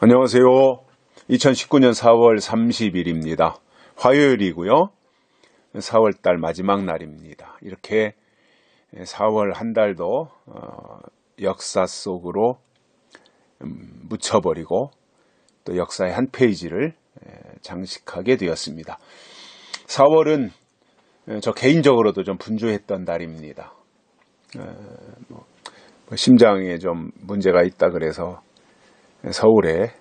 안녕하세요. 2019년 4월 30일입니다. 화요일이고요. 4월달 마지막 날입니다. 이렇게 4월 한 달도 역사 속으로 묻혀버리고 또 역사의 한 페이지를 장식하게 되었습니다. 4월은 저 개인적으로도 좀 분주했던 달입니다. 심장에 좀 문제가 있다 그래서 서울에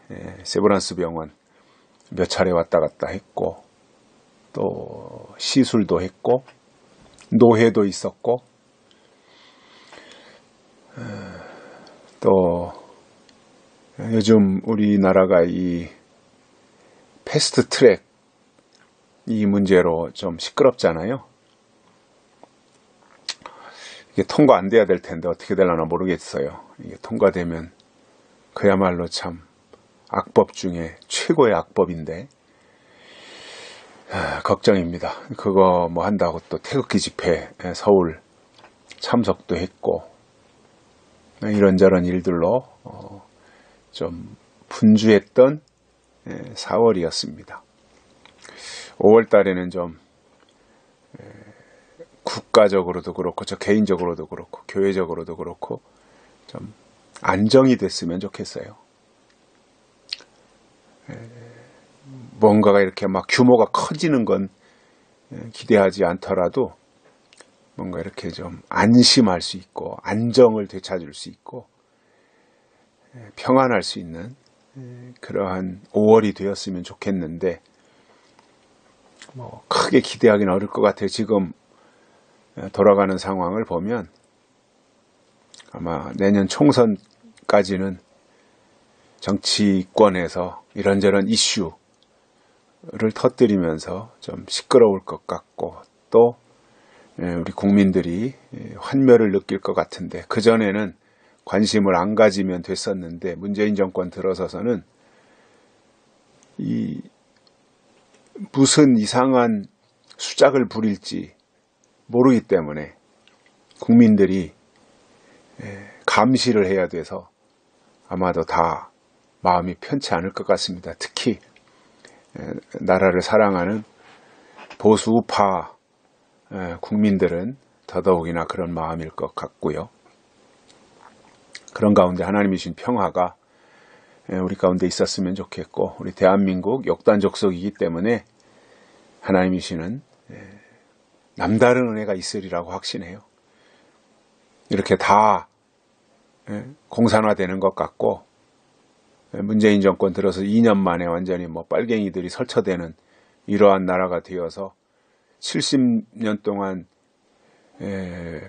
세브란스 병원 몇 차례 왔다 갔다 했고, 또 시술도 했고, 노회도 있었고, 또 요즘 우리나라가 이 패스트 트랙 이 문제로 좀 시끄럽잖아요. 이게 통과 안 돼야 될 텐데 어떻게 되려나 모르겠어요. 이게 통과되면 그야말로 참 악법 중에 최고의 악법인데 걱정입니다. 그거 뭐 한다고 또 태극기 집회 서울 참석도 했고 이런저런 일들로 좀 분주했던 4월이었습니다. 5월 달에는 좀 국가적으로도 그렇고 저 개인적으로도 그렇고 교회적으로도 그렇고 좀 안정이 됐으면 좋겠어요. 뭔가가 이렇게 막 규모가 커지는 건 기대하지 않더라도 뭔가 이렇게 좀 안심할 수 있고 안정을 되찾을 수 있고 평안할 수 있는 그러한 5월이 되었으면 좋겠는데 뭐 크게 기대하기는 어려울 것 같아요. 지금 돌아가는 상황을 보면 아마 내년 총선까지는 정치권에서 이런저런 이슈를 터뜨리면서 좀 시끄러울 것 같고 또 우리 국민들이 환멸을 느낄 것 같은데 그전에는 관심을 안 가지면 됐었는데 문재인 정권 들어서서는 이 무슨 이상한 수작을 부릴지 모르기 때문에 국민들이 감시를 해야 돼서 아마도 다 마음이 편치 않을 것 같습니다. 특히 나라를 사랑하는 보수 우파 국민들은 더더욱이나 그런 마음일 것 같고요. 그런 가운데 하나님이 주신 평화가 우리 가운데 있었으면 좋겠고 우리 대한민국 역단족속이기 때문에 하나님이 주시는 남다른 은혜가 있으리라고 확신해요. 이렇게 다 공산화되는 것 같고 문재인 정권 들어서 2년 만에 완전히 뭐 빨갱이들이 설쳐되는 이러한 나라가 되어서 70년 동안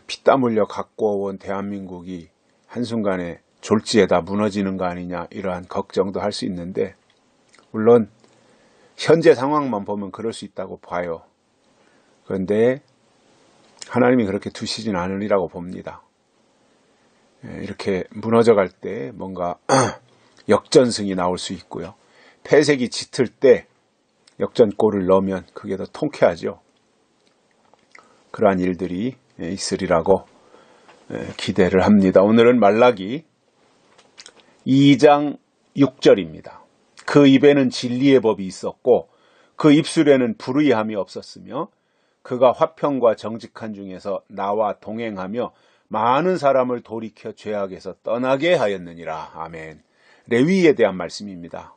피땀 흘려 갖고 온 대한민국이 한순간에 졸지에다 무너지는 거 아니냐 이러한 걱정도 할 수 있는데 물론 현재 상황만 보면 그럴 수 있다고 봐요. 그런데 하나님이 그렇게 두시진 않으리라고 봅니다. 이렇게 무너져갈 때 뭔가 역전승이 나올 수 있고요. 패색이 짙을 때 역전골을 넣으면 그게 더 통쾌하죠. 그러한 일들이 있으리라고 기대를 합니다. 오늘은 말라기 2장 6절입니다. 그 입에는 진리의 법이 있었고 그 입술에는 불의함이 없었으며 그가 화평과 정직한 중에서 나와 동행하며 많은 사람을 돌이켜 죄악에서 떠나게 하였느니라. 아멘. 레위에 대한 말씀입니다.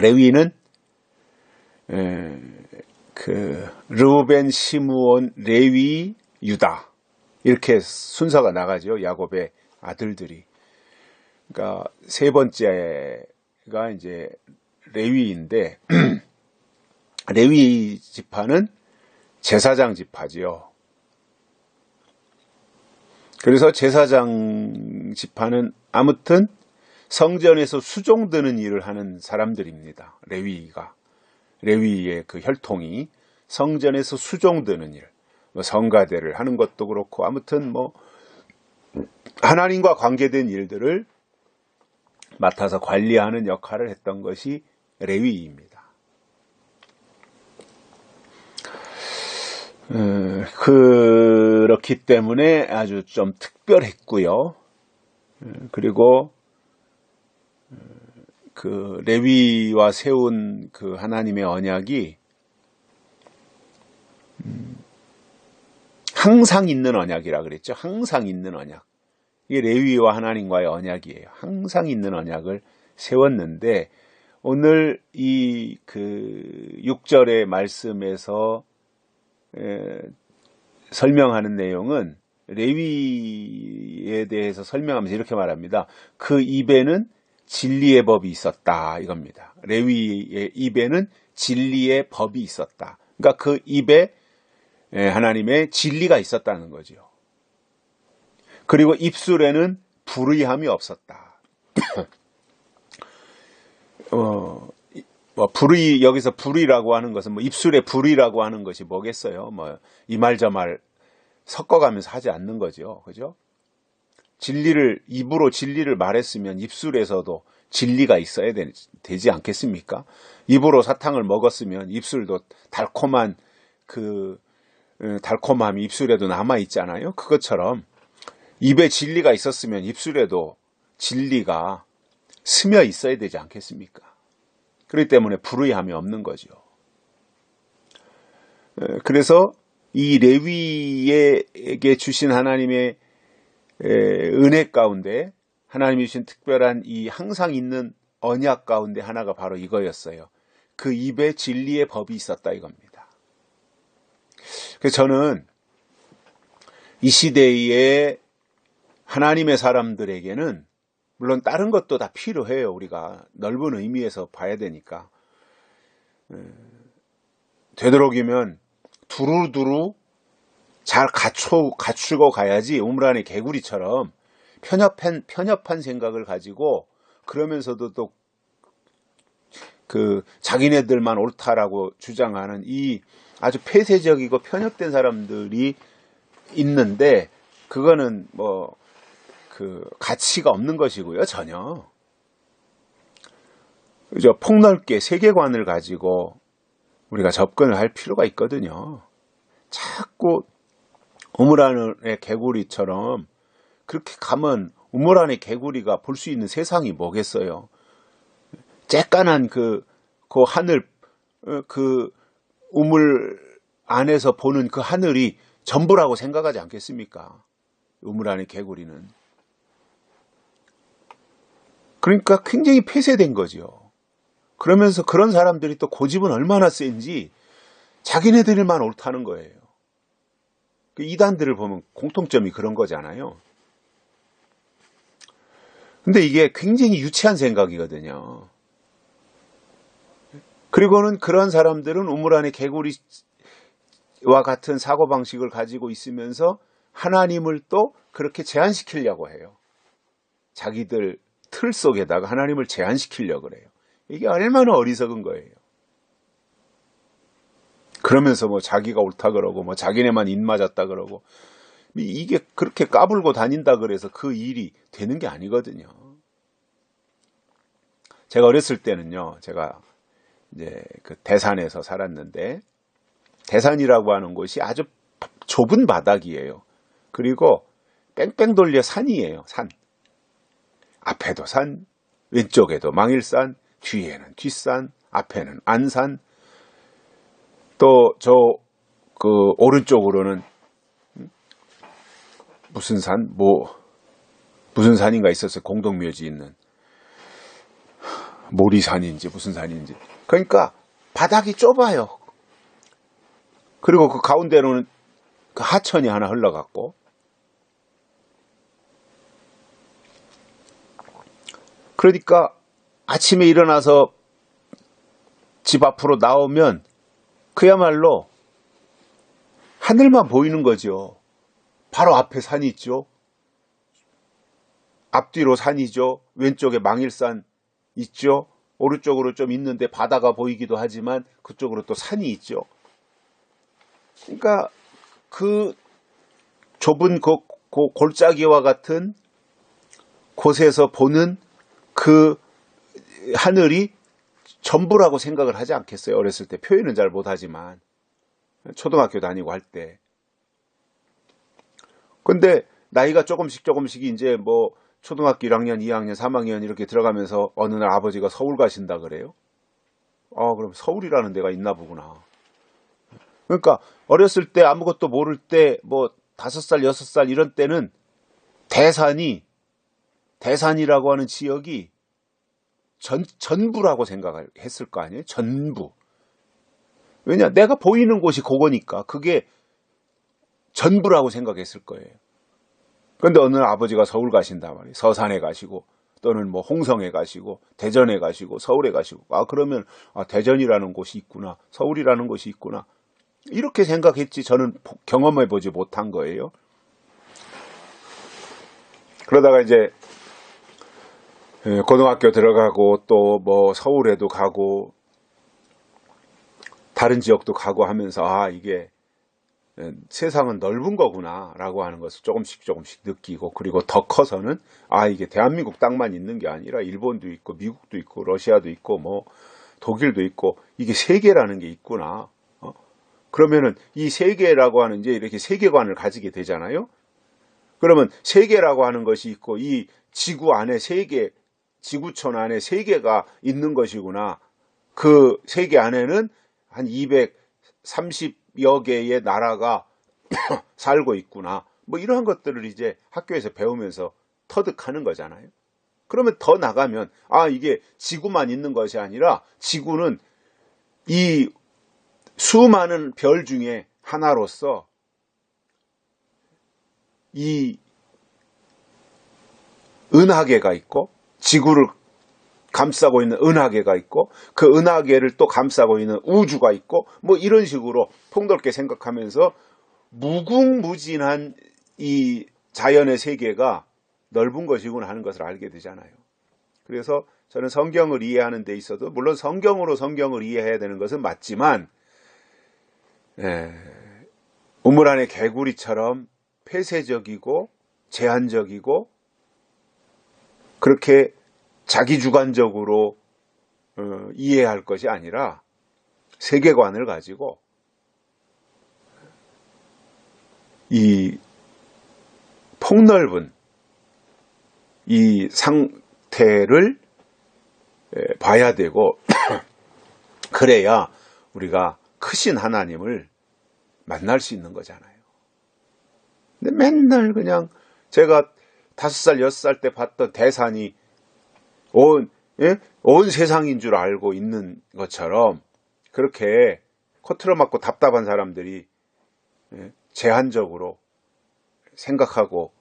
레위는 르우벤, 시므온, 레위, 유다 이렇게 순서가 나가죠. 야곱의 아들들이. 그러니까 세 번째가 이제 레위인데 레위 지파는 제사장 지파지요. 그래서 제사장 지파는 아무튼 성전에서 수종드는 일을 하는 사람들입니다. 레위의 그 혈통이 성전에서 수종드는 일, 성가대를 하는 것도 그렇고 아무튼 뭐 하나님과 관계된 일들을 맡아서 관리하는 역할을 했던 것이 레위입니다. 그렇기 때문에 아주 좀 특별했고요. 그리고 그 레위와 세운 그 하나님의 언약이 항상 있는 언약이라 그랬죠. 항상 있는 언약. 이게 레위와 하나님과의 언약이에요. 항상 있는 언약을 세웠는데 오늘 이 그 6절의 말씀에서 설명하는 내용은 레위에 대해서 설명하면서 이렇게 말합니다. 그 입에는 진리의 법이 있었다 이겁니다. 레위의 입에는 진리의 법이 있었다. 그러니까 그 입에 하나님의 진리가 있었다는 거죠. 그리고 입술에는 불의함이 없었다. 불의, 여기서 불의라고 하는 것은 뭐 입술에 불의라고 하는 것이 뭐겠어요? 뭐 이 말 저 말 섞어가면서 하지 않는 거죠. 그죠? 진리를, 입으로 진리를 말했으면 입술에서도 진리가 있어야 되지 않겠습니까? 입으로 사탕을 먹었으면 입술도 달콤한 그 달콤함이 입술에도 남아있잖아요. 그것처럼 입에 진리가 있었으면 입술에도 진리가 스며 있어야 되지 않겠습니까? 그렇기 때문에 불의함이 없는 거죠. 그래서 이 레위에게 주신 하나님의 은혜 가운데 하나님이 주신 특별한 이 항상 있는 언약 가운데 하나가 바로 이거였어요. 그 입에 진리의 법이 있었다 이겁니다. 그래서 저는 이 시대에 하나님의 사람들에게는 물론 다른 것도 다 필요해요. 우리가 넓은 의미에서 봐야 되니까. 되도록이면 두루두루 잘 갖추고 가야지 우물안의 개구리처럼 편협한 생각을 가지고 그러면서도 또 그 자기네들만 옳다라고 주장하는 이 아주 폐쇄적이고 편협된 사람들이 있는데 그거는 뭐 그 가치가 없는 것이고요. 전혀. 그죠? 폭넓게 세계관을 가지고 우리가 접근을 할 필요가 있거든요. 자꾸 우물 안의 개구리처럼 그렇게 가면 우물 안의 개구리가 볼 수 있는 세상이 뭐겠어요? 쬐깐한 그 하늘, 그 우물 안에서 보는 그 하늘이 전부라고 생각하지 않겠습니까? 우물 안의 개구리는. 그러니까 굉장히 폐쇄된 거죠. 그러면서 그런 사람들이 또 고집은 얼마나 센지 자기네들만 옳다는 거예요. 이단들을 보면 공통점이 그런 거잖아요. 근데 이게 굉장히 유치한 생각이거든요. 그리고는 그런 사람들은 우물 안의 개구리와 같은 사고방식을 가지고 있으면서 하나님을 또 그렇게 제한시키려고 해요. 자기들 틀 속에다가 하나님을 제한시키려고 그래요. 이게 얼마나 어리석은 거예요. 그러면서 뭐 자기가 옳다 그러고 뭐 자기네만 입 맞았다 그러고 이게 그렇게 까불고 다닌다 그래서 그 일이 되는 게 아니거든요. 제가 어렸을 때는요, 제가 이제 그 대산에서 살았는데 대산이라고 하는 곳이 아주 좁은 바닥이에요. 그리고 뺑뺑 돌려 산이에요. 산. 앞에도 산, 왼쪽에도 망일산, 뒤에는 뒷산, 앞에는 안산, 또 저 그 오른쪽으로는 무슨 산, 무슨 산인가 있었어요. 공동묘지 있는 모리산인지 무슨 산인지. 그러니까 바닥이 좁아요. 그리고 그 가운데로는 그 하천이 하나 흘러갔고, 그러니까 아침에 일어나서 집 앞으로 나오면 그야말로 하늘만 보이는 거죠. 바로 앞에 산이 있죠. 앞뒤로 산이죠. 왼쪽에 망일산 있죠. 오른쪽으로 좀 있는데 바다가 보이기도 하지만 그쪽으로 또 산이 있죠. 그러니까 그 좁은 그 골짜기와 같은 곳에서 보는 그 하늘이 전부라고 생각을 하지 않겠어요? 어렸을 때 표현은 잘 못하지만 초등학교 다니고 할 때. 근데 나이가 조금씩 이제 뭐 초등학교 1학년, 2학년, 3학년 이렇게 들어가면서 어느 날 아버지가 서울 가신다 그래요? 그럼 서울이라는 데가 있나 보구나. 그러니까 어렸을 때 아무것도 모를 때 뭐 5살, 6살 이런 때는 대산이라고 하는 지역이 전부라고 생각을 했을 거 아니에요? 전부. 왜냐? 내가 보이는 곳이 그거니까 그게 전부라고 생각했을 거예요. 그런데 어느 날 아버지가 서울 가신단 말이에요. 서산에 가시고 또는 뭐 홍성에 가시고 대전에 가시고 서울에 가시고 그러면 대전이라는 곳이 있구나. 서울이라는 곳이 있구나. 이렇게 생각했지 저는 경험해 보지 못한 거예요. 그러다가 이제 고등학교 들어가고 또 뭐 서울에도 가고 다른 지역도 가고 하면서 이게 세상은 넓은 거구나 라고 하는 것을 조금씩 느끼고, 그리고 더 커서는 이게 대한민국 땅만 있는 게 아니라 일본도 있고 미국도 있고 러시아도 있고 뭐 독일도 있고 이게 세계라는 게 있구나. 그러면은 이 세계라고 하는 이제 이렇게 세계관을 가지게 되잖아요. 그러면 세계라고 하는 것이 있고 이 지구 안에 세계, 지구촌 안에 세계가 있는 것이구나. 그 세계 안에는 한 230여 개의 나라가 살고 있구나. 뭐 이러한 것들을 이제 학교에서 배우면서 터득하는 거잖아요. 그러면 더 나가면 이게 지구만 있는 것이 아니라 지구는 이 수많은 별 중에 하나로서 이 은하계가 있고 지구를 감싸고 있는 은하계가 있고 그 은하계를 또 감싸고 있는 우주가 있고 뭐 이런 식으로 통넓게 생각하면서 무궁무진한 이 자연의 세계가 넓은 것이구나 하는 것을 알게 되잖아요. 그래서 저는 성경을 이해하는 데 있어도 물론 성경으로 성경을 이해해야 되는 것은 맞지만 우물 안의 개구리처럼 폐쇄적이고 제한적이고 그렇게 자기주관적으로 이해할 것이 아니라 세계관을 가지고 이 폭넓은 이 상태를 봐야 되고 그래야 우리가 크신 하나님을 만날 수 있는 거잖아요. 근데 맨날 그냥 제가 5살, 6살 때 봤던 대산이 온 세상인 줄 알고 있는 것처럼 그렇게 코트로 맞고 답답한 사람들이 제한적으로 생각하고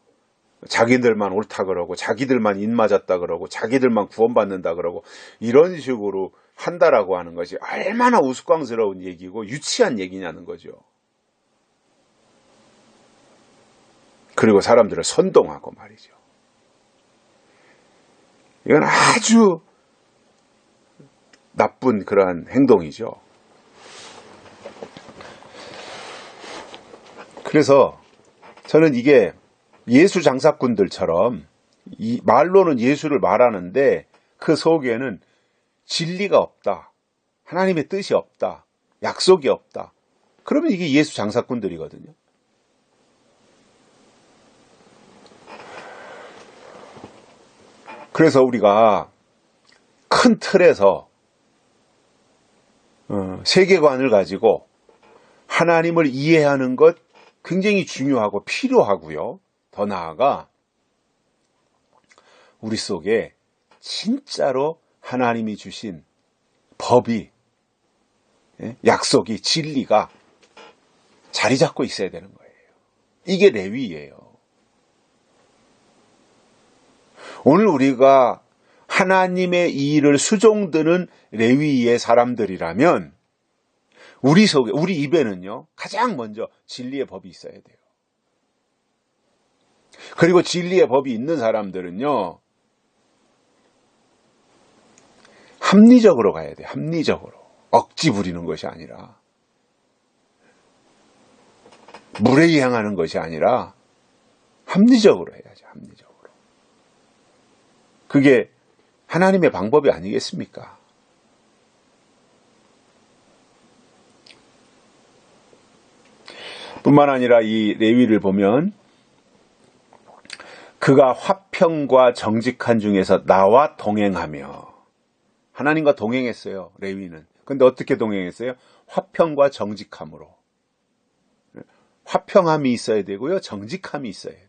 자기들만 옳다 그러고 자기들만 인 맞았다 그러고 자기들만 구원받는다 그러고 이런 식으로 한다라고 하는 것이 얼마나 우스꽝스러운 얘기고 유치한 얘기냐는 거죠. 그리고 사람들을 선동하고 말이죠. 이건 아주 나쁜 그러한 행동이죠. 그래서 저는 이게 예수 장사꾼들처럼 말로는 예수를 말하는데 그 속에는 진리가 없다. 하나님의 뜻이 없다. 약속이 없다. 그러면 이게 예수 장사꾼들이거든요. 그래서 우리가 큰 틀에서 세계관을 가지고 하나님을 이해하는 것 굉장히 중요하고 필요하고요. 더 나아가 우리 속에 진짜로 하나님이 주신 법이, 약속이, 진리가 자리 잡고 있어야 되는 거예요. 이게 레위예요. 오늘 우리가 하나님의 일을 수종드는 레위의 사람들이라면 우리 속에, 우리 입에는요, 가장 먼저 진리의 법이 있어야 돼요. 그리고 진리의 법이 있는 사람들은요, 합리적으로 가야 돼요. 합리적으로. 억지 부리는 것이 아니라, 무례히행하는 것이 아니라 합리적으로 해야죠. 합리적으로. 그게 하나님의 방법이 아니겠습니까? 뿐만 아니라 이 레위를 보면 그가 화평과 정직한 중에서 나와 동행하며. 하나님과 동행했어요, 레위는. 근데 어떻게 동행했어요? 화평과 정직함으로. 화평함이 있어야 되고요, 정직함이 있어야 돼요.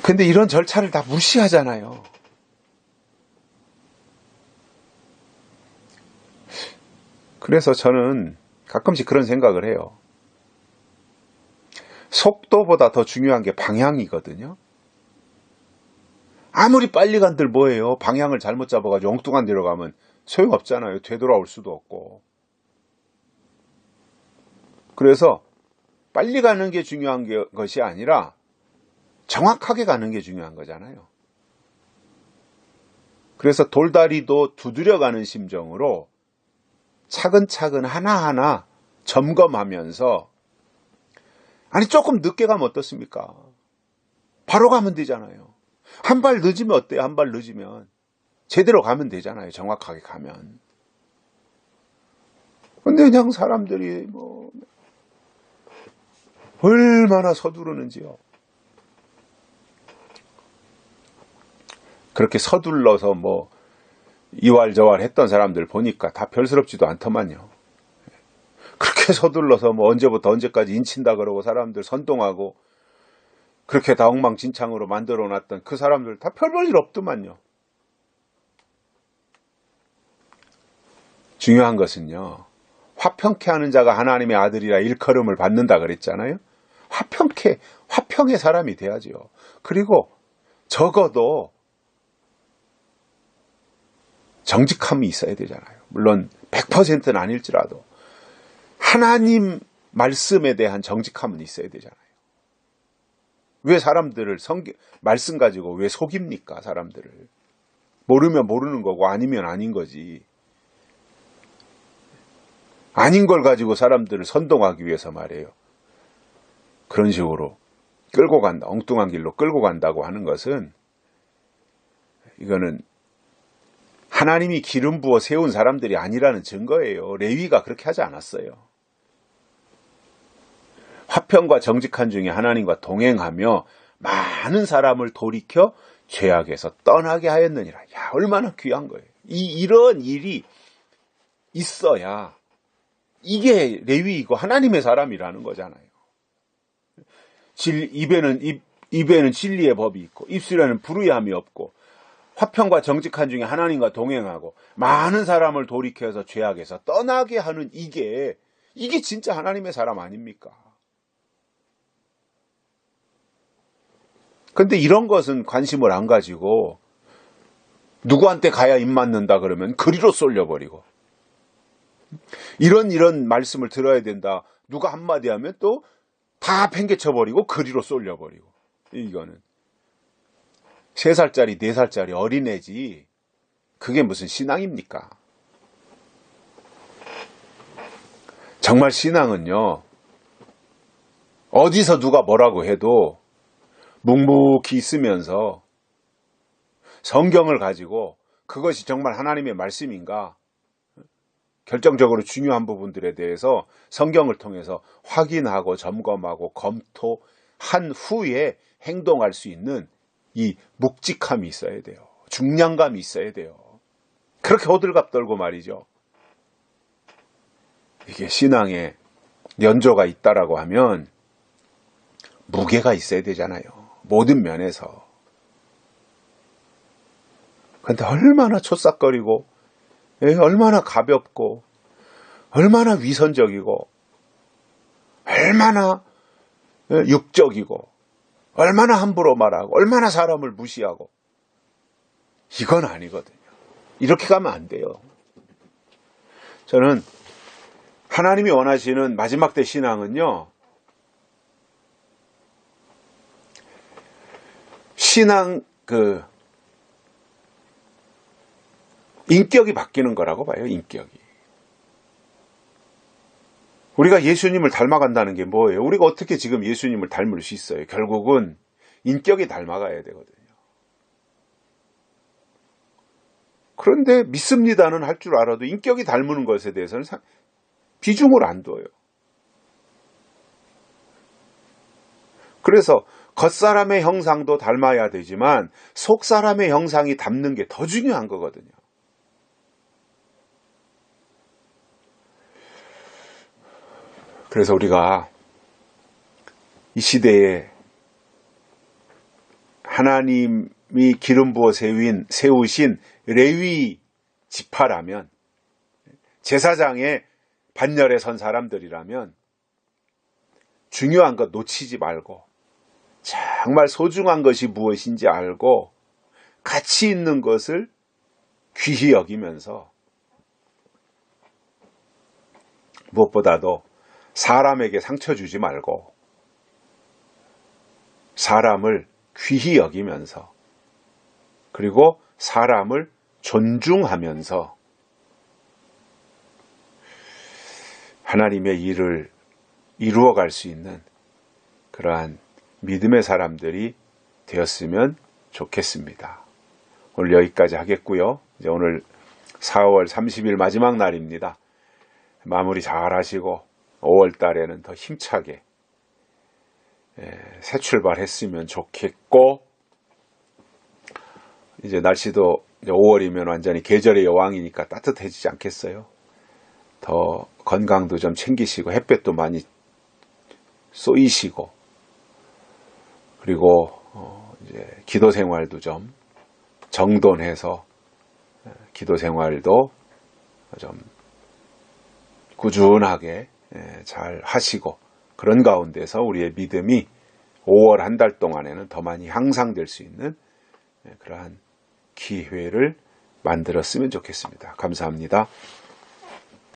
근데 이런 절차를 다 무시하잖아요. 그래서 저는 가끔씩 그런 생각을 해요. 속도보다 더 중요한 게 방향이거든요. 아무리 빨리 간들 뭐예요. 방향을 잘못 잡아가지고 엉뚱한 데로 가면 소용없잖아요. 되돌아올 수도 없고. 그래서 빨리 가는 게 중요한 것이 아니라 정확하게 가는 게 중요한 거잖아요. 그래서 돌다리도 두드려가는 심정으로 차근차근 하나하나 점검하면서, 아니 조금 늦게 가면 어떻습니까? 바로 가면 되잖아요. 한 발 늦으면 어때요? 한 발 늦으면 제대로 가면 되잖아요. 정확하게 가면. 근데 그냥 사람들이 얼마나 서두르는지요. 그렇게 서둘러서 이왈저왈 했던 사람들 보니까 다 별스럽지도 않더만요. 그렇게 서둘러서 언제부터 언제까지 인친다 그러고 사람들 선동하고 그렇게 다 엉망진창으로 만들어 놨던 그 사람들 다 별 볼 일 없더만요. 중요한 것은요, 화평케 하는 자가 하나님의 아들이라 일컬음을 받는다 그랬잖아요. 화평의 사람이 돼야지요. 그리고 적어도 정직함이 있어야 되잖아요. 물론 100%는 아닐지라도 하나님 말씀에 대한 정직함은 있어야 되잖아요. 왜 사람들을 말씀 가지고 왜 속입니까? 사람들을. 모르면 모르는 거고 아니면 아닌 거지. 아닌 걸 가지고 사람들을 선동하기 위해서 말이에요. 그런 식으로 끌고 간다. 엉뚱한 길로 끌고 간다고 하는 것은, 이거는 하나님이 기름 부어 세운 사람들이 아니라는 증거예요. 레위가 그렇게 하지 않았어요. 화평과 정직한 중에 하나님과 동행하며 많은 사람을 돌이켜 죄악에서 떠나게 하였느니라. 야, 얼마나 귀한 거예요. 이런 일이 있어야 이게 레위이고 하나님의 사람이라는 거잖아요. 입에는 진리의 법이 있고 입술에는 불의함이 없고 화평과 정직한 중에 하나님과 동행하고 많은 사람을 돌이켜서 죄악에서 떠나게 하는 이게 진짜 하나님의 사람 아닙니까? 근데 이런 것은 관심을 안 가지고 누구한테 가야 입 맞는다 그러면 그리로 쏠려버리고, 이런 말씀을 들어야 된다 누가 한마디 하면 또 다 팽개쳐버리고 그리로 쏠려버리고. 이거는 3살짜리 4살짜리 어린애지 그게 무슨 신앙입니까? 정말 신앙은요, 어디서 누가 뭐라고 해도 묵묵히 있으면서 성경을 가지고 그것이 정말 하나님의 말씀인가, 결정적으로 중요한 부분들에 대해서 성경을 통해서 확인하고 점검하고 검토한 후에 행동할 수 있는 이 묵직함이 있어야 돼요. 중량감이 있어야 돼요. 그렇게 호들갑 떨고 말이죠. 이게 신앙에 연조가 있다라고 하면 무게가 있어야 되잖아요. 모든 면에서. 그런데 얼마나 촐싹거리고, 얼마나 가볍고, 얼마나 위선적이고, 얼마나 육적이고, 얼마나 함부로 말하고, 얼마나 사람을 무시하고. 이건 아니거든요. 이렇게 가면 안 돼요. 저는 하나님이 원하시는 마지막 때 신앙은요, 인격이 바뀌는 거라고 봐요. 인격이. 우리가 예수님을 닮아간다는 게 뭐예요? 우리가 어떻게 지금 예수님을 닮을 수 있어요? 결국은 인격이 닮아가야 되거든요. 그런데 믿습니다는 할 줄 알아도 인격이 닮는 것에 대해서는 비중을 안 둬요. 그래서 겉사람의 형상도 닮아야 되지만 속사람의 형상이 닮는 게 더 중요한 거거든요. 그래서 우리가 이 시대에 하나님이 기름 부어 세우신 레위 지파라면, 제사장의 반열에 선 사람들이라면 중요한 것 놓치지 말고 정말 소중한 것이 무엇인지 알고 가치 있는 것을 귀히 여기면서 무엇보다도 사람에게 상처 주지 말고 사람을 귀히 여기면서 그리고 사람을 존중하면서 하나님의 일을 이루어갈 수 있는 그러한 믿음의 사람들이 되었으면 좋겠습니다. 오늘 여기까지 하겠고요. 이제 오늘 4월 30일 마지막 날입니다. 마무리 잘 하시고 5월 달에는 더 힘차게 새 출발했으면 좋겠고, 이제 날씨도 이제 5월이면 완전히 계절의 여왕이니까 따뜻해지지 않겠어요? 더 건강도 좀 챙기시고 햇볕도 많이 쏘이시고, 그리고 이제 기도 생활도 좀 정돈해서 기도 생활도 좀 꾸준하게 잘 하시고, 그런 가운데서 우리의 믿음이 5월 한 달 동안에는 더 많이 향상될 수 있는 그러한 기회를 만들었으면 좋겠습니다. 감사합니다.